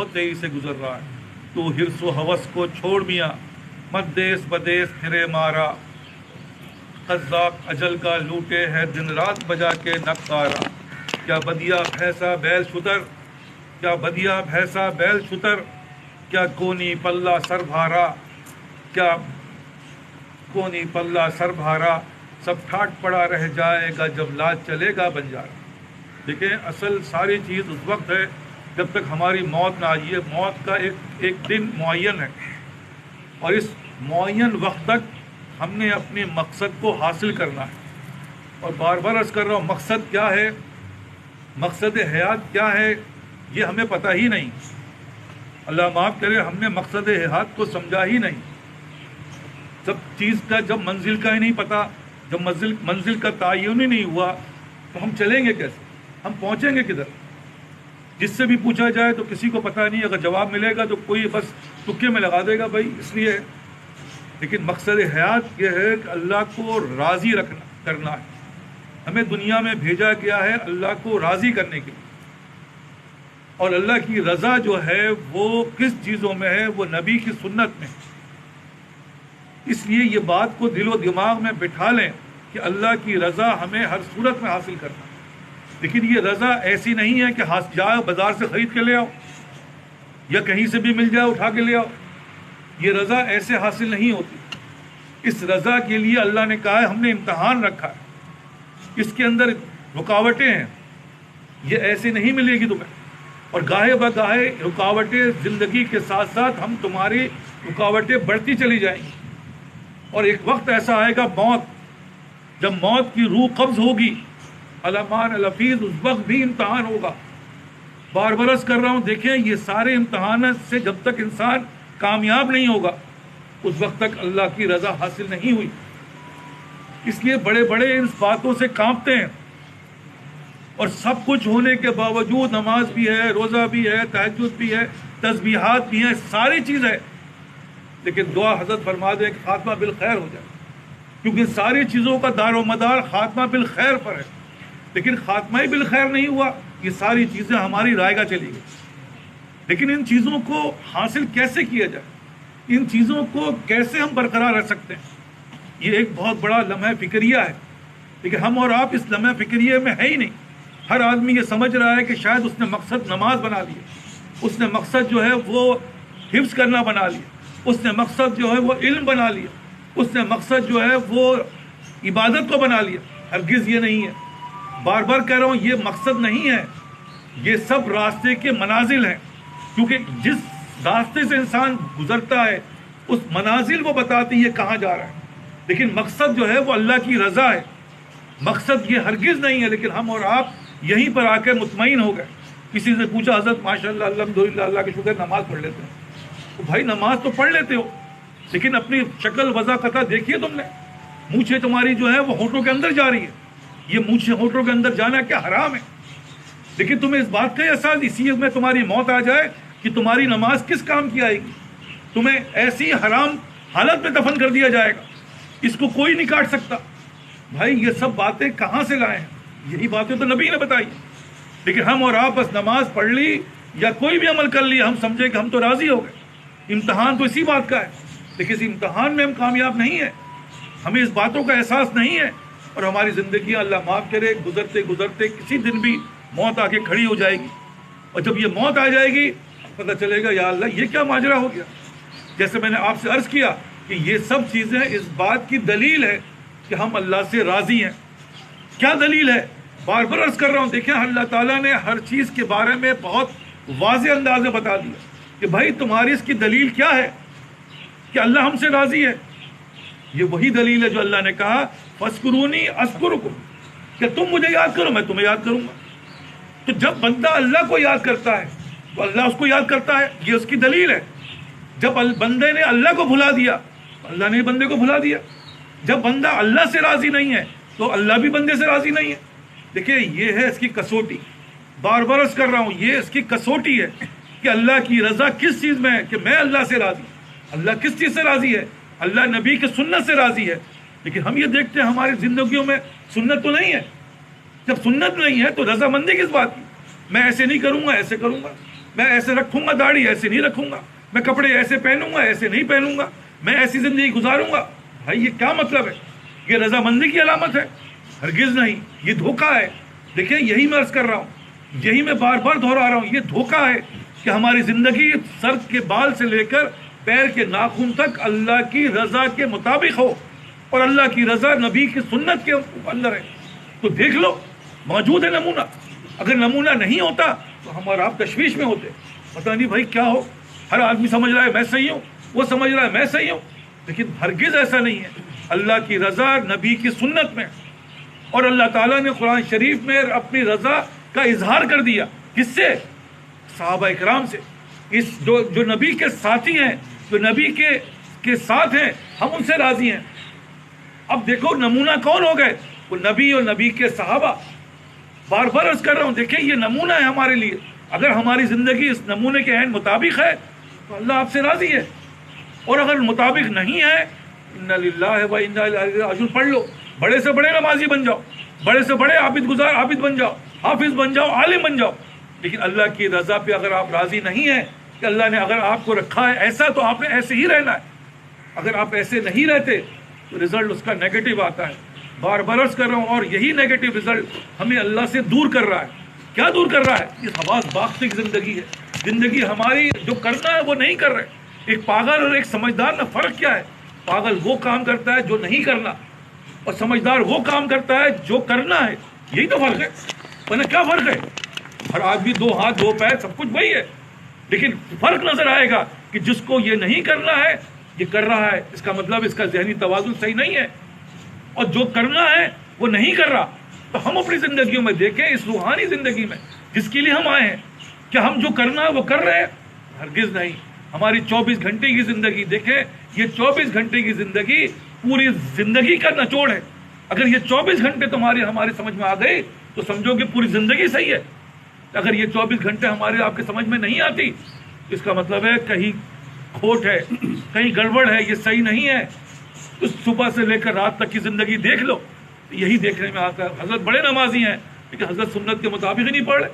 بہت تیزی سے گزر رہا ہے۔ تو حرص و ہوس کو چھوڑ میاں، مت دیس بدیس پھرے مارا، قذاق اجل کا لوٹے ہے دن رات بجا کے نقارا۔ کیا بدیا بھینسا بیل شتر، کیا بدیا بھینسا بیل شتر، کیا کونی پلہ سر بھارا، کیا کونی پلہ سر بھارا، سب ٹھاٹ پڑا رہ جائے گا جب لاج چلے گا بنجارا۔ دیکھیں اصل ساری چیز اس وقت ہے جب تک ہماری موت نہ آئی ہے۔ موت کا ایک دن معین ہے، اور اس معین وقت تک ہم نے اپنے مقصد کو حاصل کرنا ہے۔ اور بار بار عرض کر رہا ہوں، مقصد کیا ہے، مقصد حیات کیا ہے، یہ ہمیں پتہ ہی نہیں۔ اللہ معاف کرے، ہم نے مقصد حیات کو سمجھا ہی نہیں۔ سب چیز کا جب منزل کا ہی نہیں پتہ، جب منزل کا تعین ہی نہیں ہوا تو ہم چلیں گے کیسے، ہم پہنچیں گے کدھر؟ جس سے بھی پوچھا جائے تو کسی کو پتہ نہیں، اگر جواب ملے گا تو کوئی بس تکے میں لگا دے گا بھائی اس لیے۔ لیکن مقصد حیات یہ ہے کہ اللہ کو راضی کرنا ہے۔ ہمیں دنیا میں بھیجا گیا ہے اللہ کو راضی کرنے کے لیے، اور اللہ کی رضا جو ہے وہ کس چیزوں میں ہے، وہ نبی کی سنت میں۔ اس لیے یہ بات کو دل و دماغ میں بٹھا لیں کہ اللہ کی رضا ہمیں ہر صورت میں حاصل کرنا ہے۔ لیکن یہ رضا ایسی نہیں ہے کہ جاؤ بازار سے خرید کے لے آؤ، یا کہیں سے بھی مل جائے اٹھا کے لے آؤ۔ یہ رضا ایسے حاصل نہیں ہوتی۔ اس رضا کے لیے اللہ نے کہا ہے ہم نے امتحان رکھا ہے، اس کے اندر رکاوٹیں ہیں، یہ ایسے نہیں ملے گی تمہیں۔ اور گاہے بگاہے رکاوٹیں زندگی کے ساتھ ساتھ تمہاری رکاوٹیں بڑھتی چلی جائیں گی، اور ایک وقت ایسا آئے گا موت، جب موت کی روح قبض ہوگی، علمان الحفیظ، اس وقت بھی امتحان ہوگا۔ بار بار عرض کر رہا ہوں، دیکھیں یہ سارے امتحانات سے جب تک انسان کامیاب نہیں ہوگا اس وقت تک اللہ کی رضا حاصل نہیں ہوئی۔ اس لیے بڑے بڑے ان باتوں سے کانپتے ہیں، اور سب کچھ ہونے کے باوجود نماز بھی ہے، روزہ بھی ہے، تہجد بھی ہے، تسبیحات بھی ہیں، ساری چیز ہے، لیکن دعا حضرت فرما دیں کہ خاتمہ بالخیر ہو جائے، کیونکہ ساری چیزوں کا دار و مدار خاتمہ بالخیر پر ہے۔ لیکن خاتمہ ہی بالخیر نہیں ہوا، یہ ساری چیزیں ہماری رائے گاہ چلی گئی۔ لیکن ان چیزوں کو حاصل کیسے کیا جائے، ان چیزوں کو کیسے ہم برقرار رکھ سکتے ہیں، یہ ایک بہت بڑا لمحہ فکریہ ہے۔ لیکن ہم اور آپ اس لمحہ فکریہ میں ہے ہی نہیں۔ ہر آدمی یہ سمجھ رہا ہے کہ شاید اس نے مقصد نماز بنا لیا، اس نے مقصد جو ہے وہ حفظ کرنا بنا لیا، اس نے مقصد جو ہے وہ علم بنا لیا، اس نے مقصد جو ہے وہ عبادت کو بنا لیا۔ ہرگز یہ نہیں ہے، بار بار کہہ رہا ہوں یہ مقصد نہیں ہے، یہ سب راستے کے منازل ہیں، کیونکہ جس راستے سے انسان گزرتا ہے اس منازل وہ بتاتی ہے کہاں جا رہا ہے۔ لیکن مقصد جو ہے وہ اللہ کی رضا ہے، مقصد یہ ہرگز نہیں ہے۔ لیکن ہم اور آپ یہیں پر آ کے مطمئن ہو گئے۔ کسی سے پوچھا حضرت ماشاءاللہ الحمدللہ اللہ کے شکر نماز پڑھ لیتے ہیں، تو بھائی نماز تو پڑھ لیتے ہو، لیکن اپنی شکل وضاقتہ دیکھیے تم نے، مونچھیں تمہاری جو ہے وہ ہونٹوں کے اندر جا رہی ہے۔ یہ مونچھیں ہونٹوں کے اندر جانا کیا حرام ہے؟ لیکن تمہیں اس بات کا احساس اسی میں تمہاری موت آ جائے کہ تمہاری نماز کس کام کی آئے گی، تمہیں ایسی حرام حالت میں دفن کر دیا جائے گا، اس کو کوئی نہیں کاٹ سکتا۔ بھائی یہ سب باتیں کہاں سے لائے ہیں؟ یہی باتیں تو نبی نے بتائی۔ لیکن ہم اور آپ بس نماز پڑھ لی یا کوئی بھی عمل کر لیا، ہم سمجھے کہ ہم تو راضی ہو گئے۔ امتحان تو اسی بات کا ہے، لیکن اس امتحان میں ہم کامیاب نہیں ہیں، ہمیں اس باتوں کا احساس نہیں ہے، اور ہماری زندگیاں اللہ معاف کرے گزرتے گزرتے کسی دن بھی موت آ کے کھڑی ہو جائے گی، اور جب یہ موت آ جائے گی پتہ چلے گا یا اللہ یہ کیا ماجرا ہو گیا۔ جیسے میں نے آپ سے عرض کیا کہ یہ سب چیزیں اس بات کی دلیل ہے کہ ہم اللہ سے راضی ہیں۔ کیا دلیل ہے؟ بار بار عرض کر رہا ہوں، دیکھیں اللہ تعالیٰ نے ہر چیز کے بارے میں بہت واضح انداز میں بتا دیا کہ بھائی تمہاری اس کی دلیل کیا ہے کہ اللہ ہم سے راضی ہے۔ یہ وہی دلیل ہے جو اللہ نے کہا فَاذْكُرُونِي أَذْكُرُكُمْ، کہ تم مجھے یاد کرو میں تمہیں یاد کروں گا۔ تو جب بندہ اللہ کو یاد کرتا ہے تو اللہ اس کو یاد کرتا ہے، یہ اس کی دلیل ہے۔ جب بندے نے اللہ کو بھلا دیا تو اللہ نے بندے کو بھلا دیا۔ جب بندہ اللہ سے راضی نہیں ہے تو اللہ بھی بندے سے راضی نہیں ہے۔ دیکھیں یہ ہے اس کی کسوٹی، بار بار عرض کر رہا ہوں یہ اس کی کسوٹی ہے کہ اللہ کی رضا کس چیز میں ہے، کہ میں اللہ سے راضی۔ اللہ کس چیز سے راضی ہے؟ اللہ نبی کی سنت سے راضی ہے۔ لیکن ہم یہ دیکھتے ہیں ہماری زندگیوں میں سنت تو نہیں ہے۔ جب سنت نہیں ہے تو رضامندی کس بات کی؟ میں ایسے نہیں کروں گا ایسے کروں گا، میں ایسے رکھوں گا داڑھی ایسے نہیں رکھوں گا، میں کپڑے ایسے پہنوں گا ایسے نہیں پہنوں گا، میں ایسی زندگی گزاروں گا. بھائی یہ کیا مطلب ہے؟ یہ رضامندی کی علامت ہے؟ ہرگز نہیں، یہ دھوکہ ہے. دیکھیں یہی میں عرض کر رہا ہوں، یہی میں بار بار دہرا رہا ہوں، یہ دھوکہ ہے کہ ہماری زندگی سر کے بال سے لے کر پیر کے ناخن تک اللہ کی رضا کے مطابق ہو، اور اللہ کی رضا نبی کی سنت کے اندر ہے. تو دیکھ لو موجود ہے نمونہ. اگر نمونہ نہیں ہوتا تو ہم اور آپ تشویش میں ہوتے، پتہ نہیں بھائی کیا ہو. ہر آدمی سمجھ رہا ہے میں صحیح ہوں، وہ سمجھ رہا ہے میں صحیح ہوں، لیکن ہرگز ایسا نہیں ہے. اللہ کی رضا نبی کی سنت میں، اور اللہ تعالیٰ نے قرآن شریف میں اپنی رضا کا اظہار کر دیا. کس سے؟ صحابہ اکرام سے. اس جو نبی کے ساتھی ہیں، جو نبی کے ساتھ ہیں، ہم ان سے راضی ہیں. اب دیکھو نمونہ کون ہو گئے؟ وہ نبی اور نبی کے صحابہ. بار بار عرض کر رہا ہوں، دیکھیں یہ نمونہ ہے ہمارے لیے. اگر ہماری زندگی اس نمونے کے عین مطابق ہے تو اللہ آپ سے راضی ہے، اور اگر مطابق نہیں ہے انا للہ و انا الیہ راجعون پڑھ لو. بڑے سے بڑے نمازی بن جاؤ، بڑے سے بڑے عابد بن جاؤ، حافظ بن جاؤ، عالم بن جاؤ، لیکن اللہ کی رضا پہ اگر آپ راضی نہیں ہیں کہ اللہ نے اگر آپ کو رکھا ہے ایسا تو آپ نے ایسے ہی رہنا ہے. اگر آپ ایسے نہیں رہتے تو رزلٹ اس کا نیگیٹو آتا ہے. بار بار عرض کر رہا ہوں، اور یہی نیگیٹو رزلٹ ہمیں اللہ سے دور کر رہا ہے. کیا دور کر رہا ہے؟ یہ حواس باختہ کی زندگی ہے. زندگی ہماری جو کرنا ہے وہ نہیں کر رہے. ایک پاگل اور ایک سمجھدار میں فرق کیا ہے؟ پاگل وہ کام کرتا ہے جو نہیں کرنا، اور سمجھدار وہ کام کرتا ہے جو کرنا ہے. یہی تو فرق ہے، ورنہ کیا فرق ہے؟ ہر آدمی دو ہاتھ دو پیر سب کچھ وہی ہے، لیکن فرق نظر آئے گا کہ جس کو یہ نہیں کرنا ہے یہ کر رہا ہے. اس کا مطلب اس کا ذہنی توازن صحیح نہیں ہے، اور جو کرنا ہے وہ نہیں کر رہا. تو ہم اپنی زندگیوں میں دیکھیں، اس روحانی زندگی میں جس کے لیے ہم آئے ہیں، کیا ہم جو کرنا ہے وہ کر رہے ہیں؟ ہرگز نہیں. ہماری 24 گھنٹے کی زندگی دیکھیں، یہ 24 گھنٹے کی زندگی پوری زندگی کا نچوڑ ہے. اگر یہ 24 گھنٹے ہماری سمجھ میں آ گئی تو سمجھو کہ پوری زندگی صحیح ہے. اگر یہ 24 گھنٹے ہمارے آپ کے سمجھ میں نہیں آتی، اس کا مطلب ہے کہیں کھوٹ ہے، کہیں گڑبڑ ہے، یہ صحیح نہیں ہے. تو صبح سے لے کر رات تک کی زندگی دیکھ لو، یہی دیکھنے میں آتا ہے. حضرت بڑے نمازی ہیں لیکن حضرت سنت کے مطابق ہی نہیں پڑھ رہے.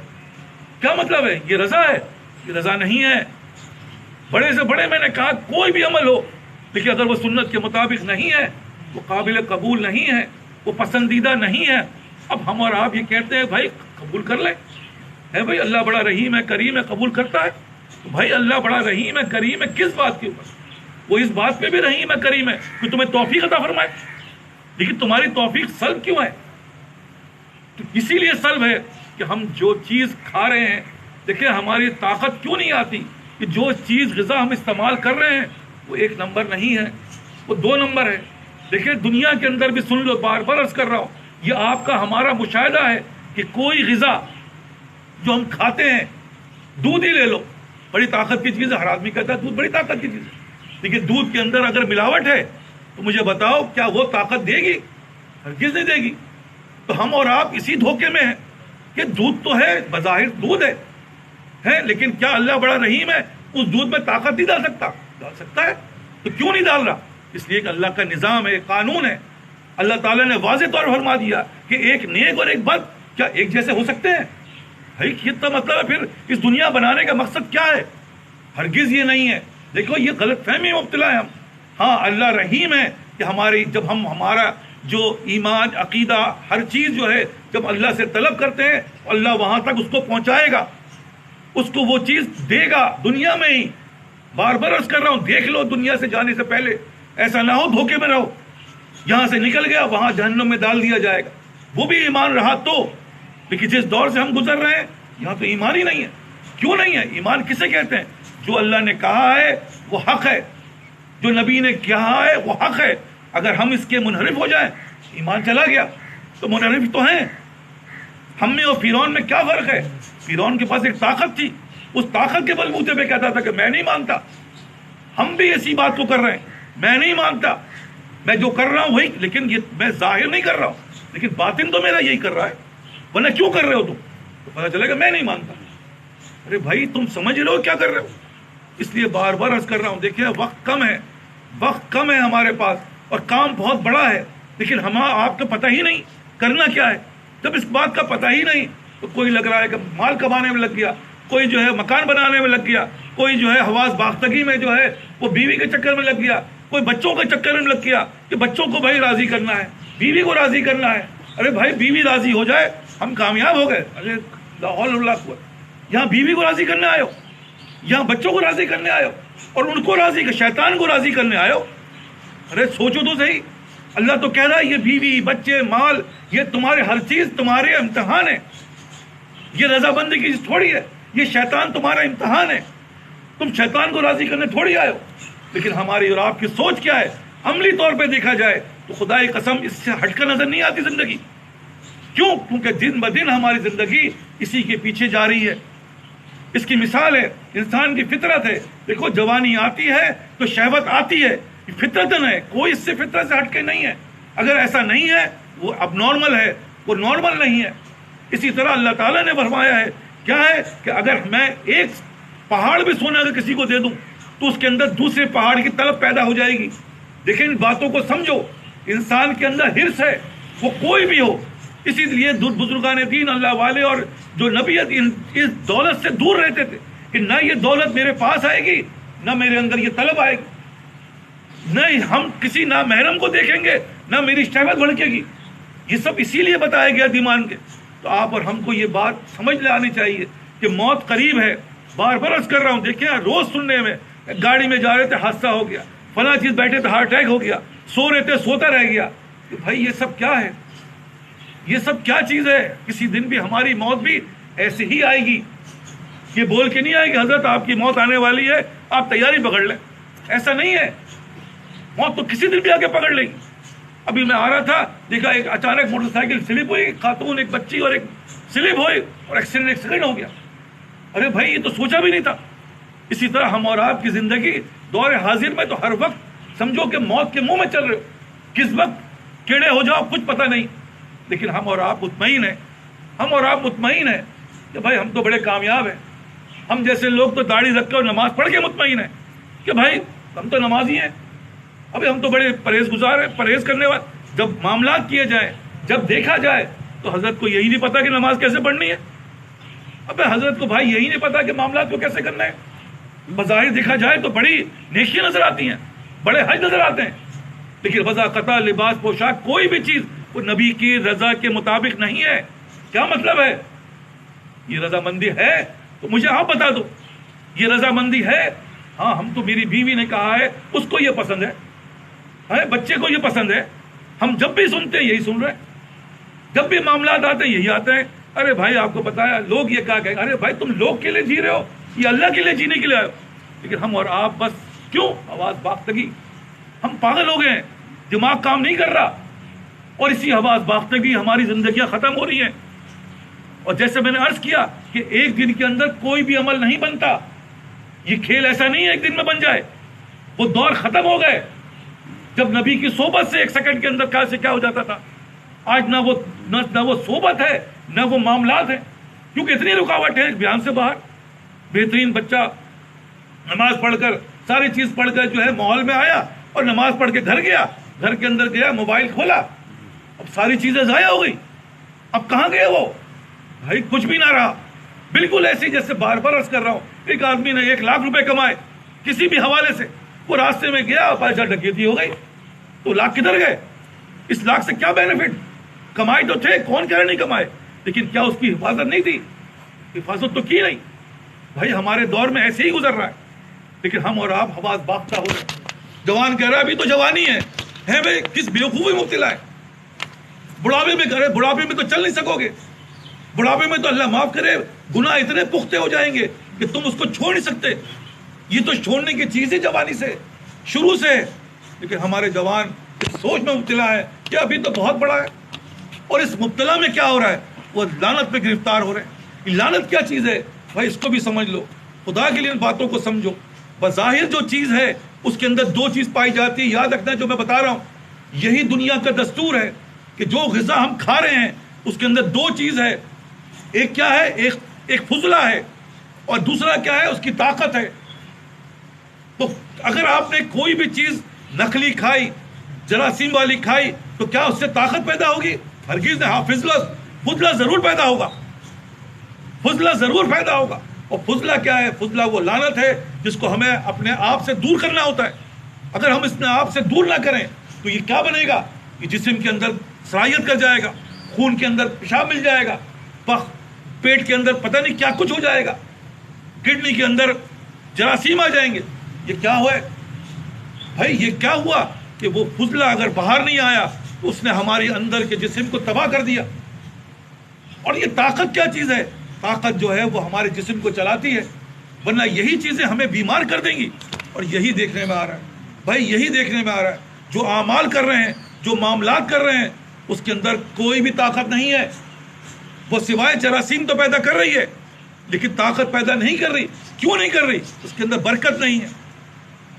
کیا مطلب ہے؟ یہ رضا ہے؟ یہ رضا نہیں ہے. بڑے سے بڑے میں نے کہا کوئی بھی عمل ہو، لیکن اگر وہ سنت کے مطابق نہیں ہے، وہ قابل قبول نہیں ہے، وہ پسندیدہ نہیں ہے. اب ہم اور آپ یہ کہتے ہیں بھائی قبول کر لیں، ہے بھائی اللہ بڑا رحیم ہے کریم ہے قبول کرتا ہے. تو بھائی اللہ بڑا رحیم ہے کریم ہے کس بات کے اوپر؟ وہ اس بات پہ بھی رحیم ہے کریم ہے کہ تمہیں توفیق عطا فرمائے، لیکن تمہاری توفیق سلب کیوں ہے؟ تو اسی لیے سلب ہے کہ ہم جو چیز کھا رہے ہیں، دیکھیں ہماری طاقت کیوں نہیں آتی کہ جو چیز غذا ہم استعمال کر رہے ہیں وہ 1 نمبر نہیں ہے، وہ 2 نمبر ہے. دیکھیں دنیا کے اندر بھی سن لو، بار بار عرض کر رہا ہوں، یہ آپ کا ہمارا مشاہدہ ہے کہ کوئی غذا جو ہم کھاتے ہیں، دودھ ہی لے لو، بڑی طاقت کی چیز ہے. ہر آدمی کہتا ہے دودھ بڑی طاقت کی چیز ہے، لیکن دودھ کے اندر اگر ملاوٹ ہے تو مجھے بتاؤ کیا وہ طاقت دے گی؟ ہرگز نہیں دے گی. تو ہم اور آپ اسی دھوکے میں ہیں کہ دودھ تو ہے، بظاہر دودھ ہے، لیکن کیا اللہ بڑا رحیم ہے اس دودھ میں طاقت نہیں ڈال سکتا؟ ڈال سکتا ہے. تو کیوں نہیں ڈال رہا؟ اس لیے کہ اللہ کا نظام ہے، قانون ہے. اللہ تعالیٰ نے واضح طور پر فرما دیا کہ ایک نیک اور ایک بد کیا ایک جیسے ہو سکتے ہیں؟ بھائی کتنا مطلب ہے پھر اس دنیا بنانے کا مقصد کیا ہے؟ ہرگز یہ نہیں ہے. دیکھو یہ غلط فہمی میں مبتلا ہے ہم. ہاں اللہ رحیم ہے کہ جب ہمارا جو ایمان عقیدہ ہر چیز جو ہے جب اللہ سے طلب کرتے ہیں اللہ وہاں تک اس کو پہنچائے گا، اس کو وہ چیز دے گا دنیا میں ہی. بار بار عرض کر رہا ہوں دیکھ لو دنیا سے جانے سے پہلے، ایسا نہ ہو دھوکے میں رہو، یہاں سے نکل گیا وہاں جہنم میں ڈال دیا جائے گا. وہ بھی ایمان رہا تو، لیکن جس دور سے ہم گزر رہے ہیں یہاں تو ایمان ہی نہیں ہے. کیوں نہیں ہے؟ ایمان کسے کہتے ہیں؟ جو اللہ نے کہا ہے وہ حق ہے، جو نبی نے کہا ہے وہ حق ہے. اگر ہم اس کے منحرف ہو جائیں ایمان چلا گیا. تو منحرف تو ہیں. ہم میں اور فرعون میں کیا فرق ہے؟ فرعون کے پاس ایک طاقت تھی، اس طاقت کے بلبوتے پہ کہتا تھا کہ میں نہیں مانتا. ہم بھی اسی بات کو کر رہے ہیں، میں نہیں مانتا، میں جو کر رہا ہوں وہی، لیکن یہ میں ظاہر نہیں کر رہا ہوں لیکن باطن تو میرا یہی کر رہا ہے. ورنہ کیوں کر رہے ہو تم؟ تو پتہ چلے گا میں نہیں مانتا. ارے بھائی تم سمجھ رہے ہو کیا کر رہے ہو؟ اس لیے بار بار عرض کر رہا ہوں دیکھیں وقت کم ہے ہمارے پاس اور کام بہت بڑا ہے، لیکن آپ کو پتہ ہی نہیں کرنا کیا ہے. جب اس بات کا پتہ ہی نہیں تو کوئی لگ رہا ہے کہ مال کمانے میں لگ گیا، کوئی جو ہے مکان بنانے میں لگ گیا، کوئی جو ہے حواس باختگی میں جو ہے وہ بیوی کے چکر میں لگ گیا، کوئی بچوں کے چکر میں لگ گیا کہ بچوں کو بھائی راضی کرنا ہے، بیوی کو راضی کرنا ہے. ارے بھائی بیوی راضی ہو جائے ہم کامیاب ہو گئے. ارے لا حول ولا قوت، یہاں بیوی کو راضی کرنے آئے ہو، یہاں بچوں کو راضی کرنے آئے ہو، اور ان کو راضی شیطان کو راضی کرنے آئے ہو. ارے سوچو تو صحیح، اللہ تو کہہ رہا ہے یہ بیوی بچے مال یہ تمہارے ہر چیز تمہارے امتحان ہے، یہ رضامندی کی چیز تھوڑی ہے، یہ شیطان تمہارا امتحان ہے. تم شیطان کو راضی کرنے تھوڑی آئے ہو. لیکن ہماری اور آپ کی سوچ کیا ہے؟ عملی طور پہ دیکھا جائے تو خدا کی قسم اس سے ہٹ کر نظر نہیں آتی زندگی. کیوں؟ کیونکہ دن بدن ہماری زندگی اسی کے پیچھے جا رہی ہے. اس کی مثال ہے انسان کی فطرت ہے. دیکھو جوانی آتی ہے تو شہوت آتی ہے، فطرتن ہے، کوئی اس سے فطرت سے ہٹ کے نہیں ہے. اگر ایسا نہیں ہے وہ اب نارمل ہے، وہ نارمل نہیں ہے. اسی طرح اللہ تعالیٰ نے فرمایا ہے کیا ہے کہ اگر میں ایک پہاڑ بھی سونا اگر کسی کو دے دوں تو اس کے اندر دوسرے پہاڑ کی طلب پیدا ہو جائے گی. دیکھیں ان باتوں کو سمجھو. انسان کے اندر ہرس ہے، وہ کوئی بھی ہو. اسی لیے بزرگان دین اللہ والے اور جو نبیت اس دولت سے دور رہتے تھے کہ نہ یہ دولت میرے پاس آئے گی، نہ میرے اندر یہ طلب آئے گی، نہ ہم کسی نامحرم کو دیکھیں گے، نہ میری شہوت بھڑکے گی. یہ سب اسی لیے بتایا گیا ایمان کے. تو آپ اور ہم کو یہ بات سمجھ لے آنی چاہیے کہ موت قریب ہے. بار بار عرض کر رہا ہوں، دیکھیں روز سننے میں، گاڑی میں جا رہے تھے حادثہ ہو گیا، فلاں چیز بیٹھے تھے ہارٹ اٹیک ہو گیا، سو رہے تھے سوتا رہ گیا. کہ بھائی یہ سب کیا ہے؟ یہ سب کیا چیز ہے؟ کسی دن بھی ہماری موت بھی ایسے ہی آئے گی. یہ بول کے نہیں آئے گی حضرت آپ کی موت آنے والی ہے آپ تیاری پکڑ لیں. ایسا نہیں ہے. موت تو کسی دن بھی آگے پکڑ لے گی. ابھی میں آ رہا تھا، دیکھا ایک اچانک موٹر سائیکل سلپ ہوئی، خاتون ایک بچی اور ایک سلپ ہوئی اور ایکسیڈنٹ ہو گیا. ارے بھائی یہ تو سوچا بھی نہیں تھا. اسی طرح ہم اور آپ کی زندگی دور حاضر میں تو ہر وقت سمجھو کہ موت کے منہ میں چل رہے ہو. کس وقت کیڑے ہو جاؤ کچھ پتہ نہیں. لیکن ہم اور آپ مطمئن ہیں، ہم اور آپ مطمئن ہیں کہ بھائی ہم تو بڑے کامیاب ہیں. ہم جیسے لوگ تو داڑھی رکھ کے اور نماز پڑھ کے مطمئن ہیں کہ بھائی ہم تو نمازی ہیں. ابھی ہم تو بڑے پرہیز گزار ہیں، پرہیز کرنے والے. جب معاملات کیے جائیں، جب دیکھا جائے تو حضرت کو یہی نہیں پتا کہ نماز کیسے پڑھنی ہے. ابے حضرت کو بھائی یہی نہیں پتا کہ معاملات کو کیسے کرنا ہے. بظاہر دیکھا جائے تو بڑی نیکیاں نظر آتی ہیں، بڑے حج نظر آتے ہیں، لیکن وضع قطع لباس پوشاک کوئی بھی چیز وہ نبی کی رضا کے مطابق نہیں ہے. کیا مطلب ہے؟ یہ رضامندی ہے تو مجھے آپ بتا دو. یہ رضامندی ہے؟ ہاں ہم تو میری بیوی نے کہا ہے اس کو یہ پسند ہے، بچے کو یہ پسند ہے. ہم جب بھی سنتے ہیں یہی سن رہے ہیں، جب بھی معاملات آتے ہیں یہی آتے ہیں. ارے بھائی آپ کو بتایا لوگ یہ کہا کہ ارے بھائی تم لوگ کے لیے جی رہے ہو، یہ اللہ کے لیے جینے کے لیے آئے ہو. لیکن ہم اور آپ بس کیوں حواس باختگی، ہم پاگل ہو گئے ہیں، دماغ کام نہیں کر رہا، اور اسی حواس باختگی ہماری زندگیاں ختم ہو رہی ہیں. اور جیسے میں نے عرض کیا کہ ایک دن کے اندر کوئی بھی عمل نہیں بنتا. یہ کھیل ایسا نہیں ہے ایک دن میں بن جائے. وہ دور ختم ہو گئے جب نبی کی صحبت سے ایک سیکنڈ کے اندر کیا سے کیا ہو جاتا تھا. آج نہ وہ صحبت ہے نہ وہ معاملات ہیں، کیونکہ اتنی رکاوٹ ہے بیان سے باہر. بہترین بچہ نماز پڑھ کر ساری چیز پڑھ کر جو ہے ماحول میں آیا اور نماز پڑھ کے گھر گیا، گھر کے اندر گیا موبائل کھولا، اب ساری چیزیں ضائع ہو گئی. اب کہاں گئے وہ؟ بھائی کچھ بھی نہ رہا. بالکل ایسی جیسے بار بار عرض کر رہا ہوں، ایک آدمی نے 1,00,000 روپے کمائے کسی بھی حوالے سے، وہ راستے میں گیا پیسہ ڈکیتی ہو گئی، تو لاکھ کدھر گئے؟ اس لاکھ سے کیا بینیفٹ؟ کمائے تو تھے، کون کہہ رہے نہیں کمائے، لیکن کیا اس کی حفاظت نہیں تھی؟ حفاظت تو کی نہیں. بھائی ہمارے دور میں ایسے ہی گزر رہا ہے، لیکن ہم اور آپ حواس باختہ ہو رہے ہیں. جوان کہہ رہا ہے ابھی تو جوانی ہے بھائی کس بیوقوفی مبتلا ہے. بڑھاپے میں کرے، بڑھاپے میں تو چل نہیں سکو گے، بڑھاپے میں تو اللہ معاف کرے گناہ اتنے پختے ہو جائیں گے کہ تم اس کو چھوڑ نہیں سکتے. یہ تو چھوڑنے کی چیز ہی جوانی سے شروع سے ہے. لیکن ہمارے جوان اس سوچ میں مبتلا ہے کہ ابھی تو بہت بڑا ہے، اور اس مبتلا میں کیا ہو رہا ہے؟ وہ لعنت پہ گرفتار ہو رہے ہیں. یہ لعنت کیا چیز ہے بھائی اس کو بھی سمجھ لو. خدا کے لیے ان باتوں کو سمجھو. بظاہر جو چیز ہے اس کے اندر دو چیز پائی جاتی ہے. یاد رکھنا جو میں بتا رہا ہوں یہی دنیا کا دستور ہے کہ جو غذا ہم کھا رہے ہیں اس کے اندر دو چیز ہے. ایک کیا ہے؟ ایک فضلہ ہے، اور دوسرا کیا ہے؟ اس کی طاقت ہے. تو اگر آپ نے کوئی بھی چیز نقلی کھائی، جراثیم والی کھائی، تو کیا اس سے طاقت پیدا ہوگی؟ ہرگز نہیں. ہاں فضلہ ضرور پیدا ہوگا، فضلہ ضرور پیدا ہوگا. اور فضلہ کیا ہے؟ فضلہ وہ لعنت ہے جس کو ہمیں اپنے آپ سے دور کرنا ہوتا ہے. اگر ہم اپنے آپ سے دور نہ کریں تو یہ کیا بنے گا؟ یہ جسم کے اندر سرایت کر جائے گا، خون کے اندر پیشاب مل جائے گا، پیٹ کے اندر پتہ نہیں کیا کچھ ہو جائے گا، کڈنی کے اندر جراثیم آ جائیں گے. یہ کیا ہوا ہے بھائی؟ یہ کیا ہوا کہ وہ فضلہ اگر باہر نہیں آیا تو اس نے ہمارے اندر کے جسم کو تباہ کر دیا. اور یہ طاقت کیا چیز ہے؟ طاقت جو ہے وہ ہمارے جسم کو چلاتی ہے، ورنہ یہی چیزیں ہمیں بیمار کر دیں گی. اور یہی دیکھنے میں آ رہا ہے بھائی، یہی دیکھنے میں آ رہا ہے. جو اعمال کر رہے ہیں، جو معاملات کر رہے ہیں، اس کے اندر کوئی بھی طاقت نہیں ہے. وہ سوائے جراثیم تو پیدا کر رہی ہے لیکن طاقت پیدا نہیں کر رہی. کیوں نہیں کر رہی؟ اس کے اندر برکت نہیں ہے.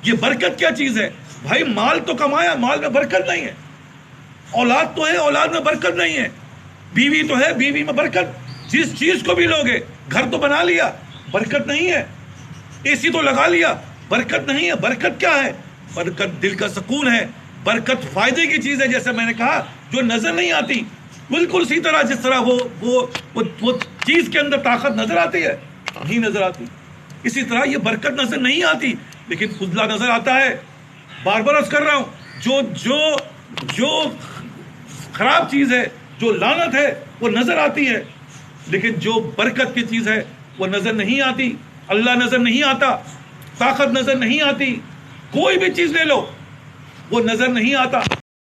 یہ برکت کیا چیز ہے بھائی؟ مال تو کمایا، مال میں برکت نہیں ہے. اولاد تو ہے، اولاد میں برکت نہیں ہے. بیوی تو ہے، بیوی میں برکت. جس چیز کو بھی لوگے، گھر تو بنا لیا، برکت نہیں ہے. اے سی تو لگا لیا، برکت نہیں ہے. برکت کیا ہے؟ برکت دل کا سکون ہے. برکت فائدے کی چیز ہے، جیسے میں نے کہا، جو نظر نہیں آتی. بالکل اسی طرح جس طرح وہ چیز کے اندر طاقت نظر آتی ہے، نہیں نظر آتی، اسی طرح یہ برکت نظر نہیں آتی لیکن فضلہ نظر آتا ہے. بار بار عرض کر رہا ہوں، جو خراب چیز ہے، جو لعنت ہے، وہ نظر آتی ہے لیکن جو برکت کی چیز ہے وہ نظر نہیں آتی. اللہ نظر نہیں آتا، طاقت نظر نہیں آتی، کوئی بھی چیز لے لو وہ نظر نہیں آتا.